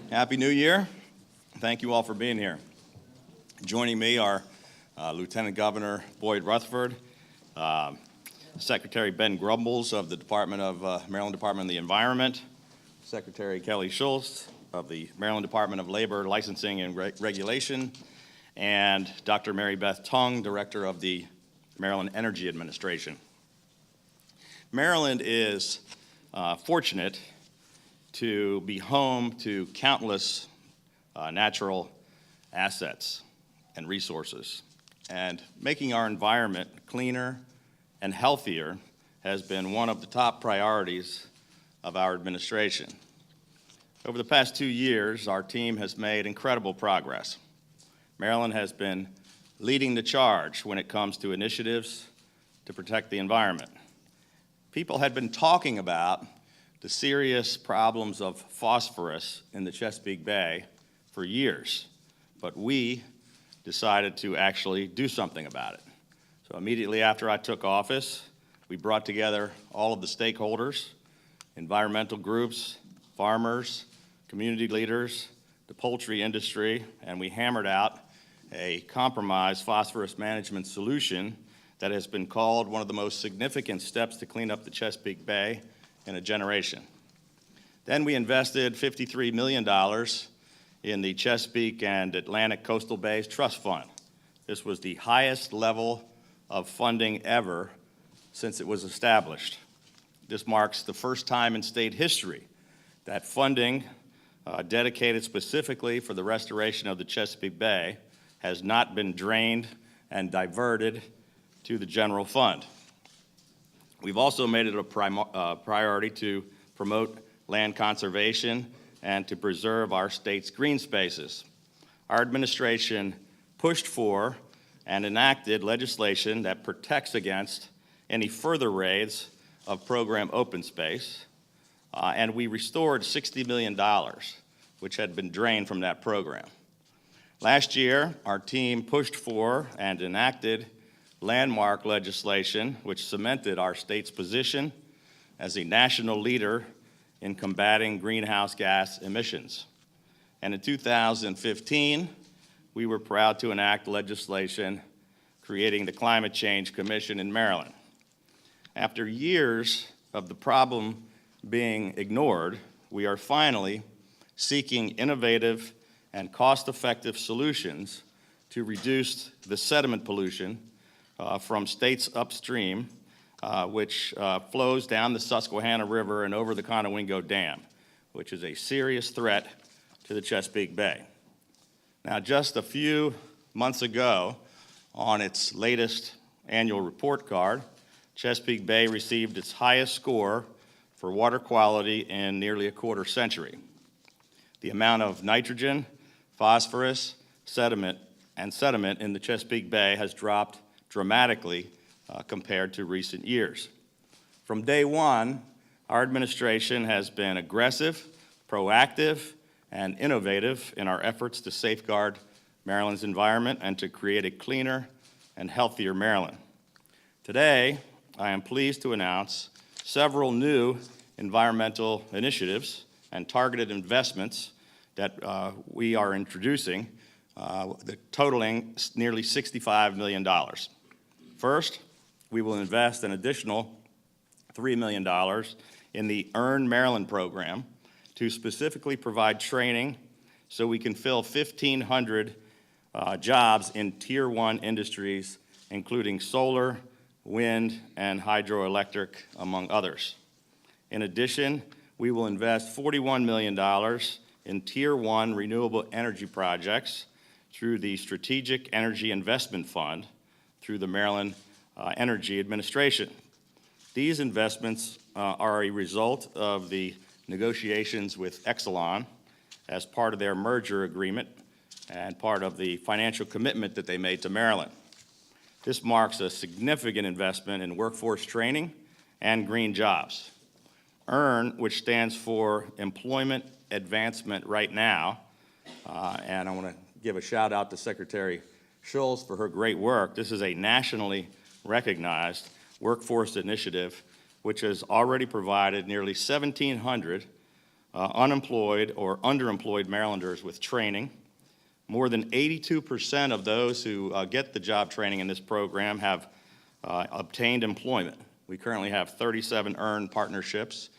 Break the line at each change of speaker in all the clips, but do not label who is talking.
Happy New Year. Thank you all for being here. Joining me are Lieutenant Governor Boyd Rutherford, Secretary Ben Grumbles of the Maryland Department of the Environment, Secretary Kelly Schultz of the Maryland Department of Labor, Licensing and Regulation, and Dr. Mary Beth Tung, Director of the Maryland Energy Administration. Maryland is fortunate to be home to countless natural assets and resources. And making our environment cleaner and healthier has been one of the top priorities of our administration. Over the past 2 years, our team has made incredible progress. Maryland has been leading the charge when it comes to initiatives to protect the environment. People had been talking about the serious problems of phosphorus in the Chesapeake Bay for years, but we decided to actually do something about it. So immediately after I took office, we brought together all of the stakeholders, environmental groups, farmers, community leaders, the poultry industry, and we hammered out a compromise phosphorus management solution that has been called one of the most significant steps to clean up the Chesapeake Bay in a generation. Then we invested $53 million in the Chesapeake and Atlantic Coastal Bays Trust Fund. This was the highest level of funding ever since it was established. This marks the first time in state history that funding dedicated specifically for the restoration of the Chesapeake Bay has not been drained and diverted to the general fund. We've also made it a priority to promote land conservation and to preserve our state's green spaces. Our administration pushed for and enacted legislation that protects against any further raids of program open space, and we restored $60 million, which had been drained from that program. Last year, our team pushed for and enacted landmark legislation which cemented our state's position as a national leader in combating greenhouse gas emissions. And in 2015, we were proud to enact legislation creating the Climate Change Commission in Maryland. After years of the problem being ignored, we are finally seeking innovative and cost-effective solutions to reduce the sediment pollution from states upstream, which flows down the Susquehanna River and over the Conowingo Dam, which is a serious threat to the Chesapeake Bay. Now, just a few months ago, on its latest annual report card, Chesapeake Bay received its highest score for water quality in nearly a quarter century. The amount of nitrogen, phosphorus, sediment in the Chesapeake Bay has dropped dramatically compared to recent years. From day one, our administration has been aggressive, proactive, and innovative in our efforts to safeguard Maryland's environment and to create a cleaner and healthier Maryland. Today, I am pleased to announce several new environmental initiatives and targeted investments that we are introducing, totaling nearly $65 million. First, we will invest an additional $3 million in the Earn Maryland program to specifically provide training so we can fill 1,500 jobs in Tier 1 industries, including solar, wind, and hydroelectric, among others. In addition, we will invest $41 million in Tier 1 renewable energy projects through the Strategic Energy Investment Fund through the Maryland Energy Administration. These investments are a result of the negotiations with Exelon as part of their merger agreement and part of the financial commitment that they made to Maryland. This marks a significant investment in workforce training and green jobs. EARN, which stands for Employment Advancement Right Now, and I want to give a shout out to Secretary Schultz for her great work. This is a nationally recognized workforce initiative which has already provided nearly 1,700 unemployed or underemployed Marylanders with training. More than 82% of those who get the job training in this program have obtained employment. We currently have 37 earned partnerships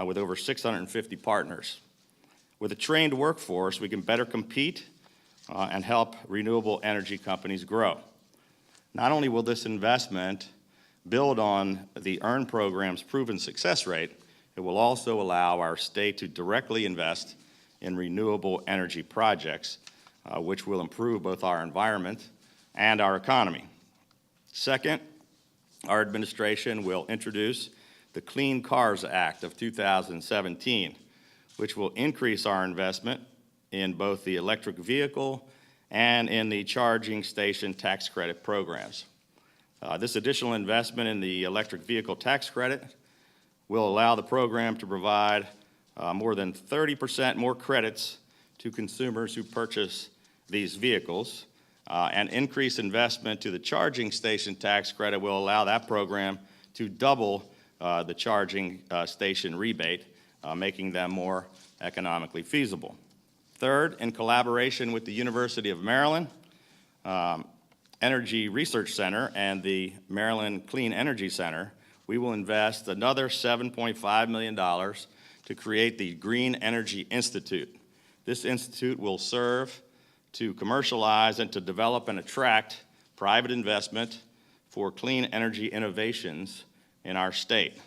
with over 650 partners. With a trained workforce, we can better compete and help renewable energy companies grow. Not only will this investment build on the EARN program's proven success rate, it will also allow our state to directly invest in renewable energy projects, which will improve both our environment and our economy. Second, our administration will introduce the Clean Cars Act of 2017, which will increase our investment in both the electric vehicle and in the charging station tax credit programs. This additional investment in the electric vehicle tax credit will allow the program to provide more than 30% more credits to consumers who purchase these vehicles, and increased investment to the charging station tax credit will allow that program to double the charging station rebate, making them more economically feasible. Third, in collaboration with the University of Maryland, Energy Research Center and the Maryland Clean Energy Center, we will invest another $7.5 million to create the Green Energy Institute. This institute will serve to commercialize and to develop and attract private investment for clean energy innovations in our state.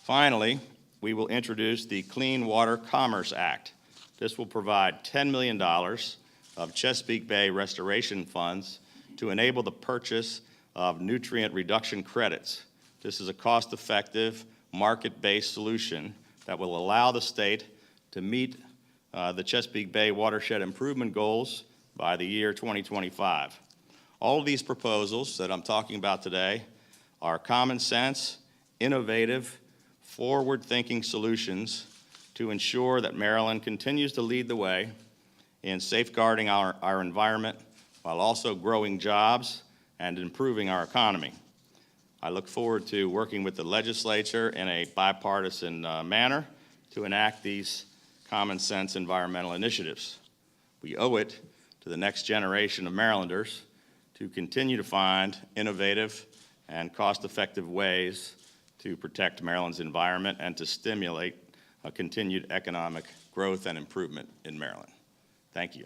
Finally, we will introduce the Clean Water Commerce Act. This will provide $10 million of Chesapeake Bay restoration funds to enable the purchase of nutrient reduction credits. This is a cost-effective, market-based solution that will allow the state to meet the Chesapeake Bay watershed improvement goals by the year 2025. All of these proposals that I'm talking about today are common sense, innovative, forward-thinking solutions to ensure that Maryland continues to lead the way in safeguarding our environment while also growing jobs and improving our economy. I look forward to working with the legislature in a bipartisan manner to enact these common sense environmental initiatives. We owe it to the next generation of Marylanders to continue to find innovative and cost-effective ways to protect Maryland's environment and to stimulate a continued economic growth and improvement in Maryland. Thank you.